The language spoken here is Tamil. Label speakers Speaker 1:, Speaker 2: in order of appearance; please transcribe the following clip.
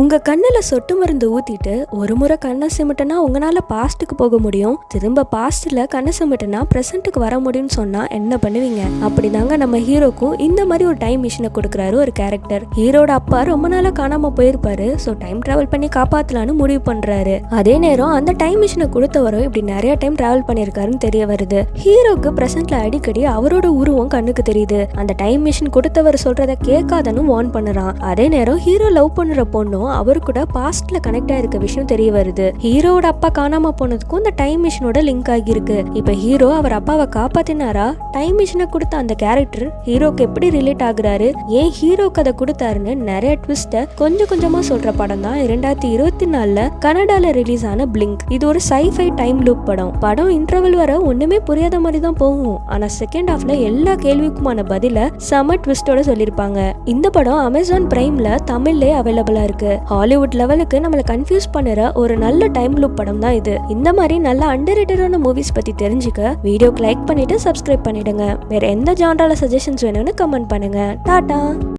Speaker 1: உங்க கண்ணுல சொட்டு மருந்து ஊத்திட்டு ஒரு முறை கண்ணை சிமிட்டனா உங்களால பாஸ்ட்டுக்கு போக முடியும், திரும்ப பாஸ்ட்ல கண்ணை சிமிட்டனா பிரசன்ட்டுக்கு வர முடியும்னு சொன்னா என்ன பண்ணுவீங்க? அப்படிதாங்க நம்ம ஹீரோக்கும் இந்த மாதிரி ஒரு டைம் மிஷினை கொடுக்குறாரு ஒரு கேரக்டர். ஹீரோட அப்பா ரொம்ப நாளா காணாம போயிருப்பாரு. ஸோ டைம் டிராவல் பண்ணி காப்பாத்தலான்னு முடிவு பண்றாரு. அதே நேரம் அந்த டைம் மிஷினை கொடுத்தவரும் இப்படி நிறைய டைம் டிராவல் பண்ணிருக்காருன்னு தெரிய வருது. ஹீரோக்கு பிரசன்ட்ல அடிக்கடி அவரோட உருவம் கண்ணுக்கு தெரியுது. அந்த டைம் மிஷின் கொடுத்தவர் சொல்றத கேட்காதன்னு வார்ன் பண்ணுறான். அதே நேரம் ஹீரோ லவ் பண்ணுற பொண்ணும் அவரு கூட பாஸ்ட்ல கனெக்ட் ஆயிருக்க விஷயம் தெரிய வருது. ஹீரோட அப்பா காணாம போனதுக்கும் இந்த டைம் மிஷினோட லிங்க் ஆகியிருக்கு. இப்ப ஹீரோ அவர் அப்பாவை காப்பாத்தினாரா? டைம் மிஷினை கொடுத்த அந்த கேரக்டர் ஹீரோக்கு எப்படி ரிலேட் ஆகுறாரு, ஏன் ஹீரோக்கு அதை கொடுத்தாருன்னு நிறைய ட்விஸ்ட கொஞ்சம் கொஞ்சமா சொல்ற படம் தான் 2024 கனடால ரிலீஸ் ஆன பிளிங்க். இது ஒரு சைஃபை டைம் லூப் படம் இன்டர்வல் வர ஒண்ணுமே புரியாத மாதிரி தான் போகும். ஆனா செகண்ட் ஹாஃப்ல எல்லா கேள்விக்குமான பதில செம ட்விஸ்டோட சொல்லிருப்பாங்க. இந்த படம் அமேசான் பிரைம்ல தமிழ்லே அவைலபிளா இருக்கு. ஹாலிவுட் லெவலுக்கு நம்மளை கன்ஃபியூஸ் பண்ணுற ஒரு நல்ல டைம் லூப் படம் தான் இது. இந்த மாதிரி நல்ல அண்டர்ரேட்டடான மூவிஸ் பத்தி தெரிஞ்சுக்க வீடியோக்கு லைக் பண்ணிட்டு சப்ஸ்கிரைப் பண்ணிடுங்க. வேற எந்த ஜான்ரால சஜஷன்ஸ் வேணும்னு கமெண்ட் பண்ணுங்க. டாடா.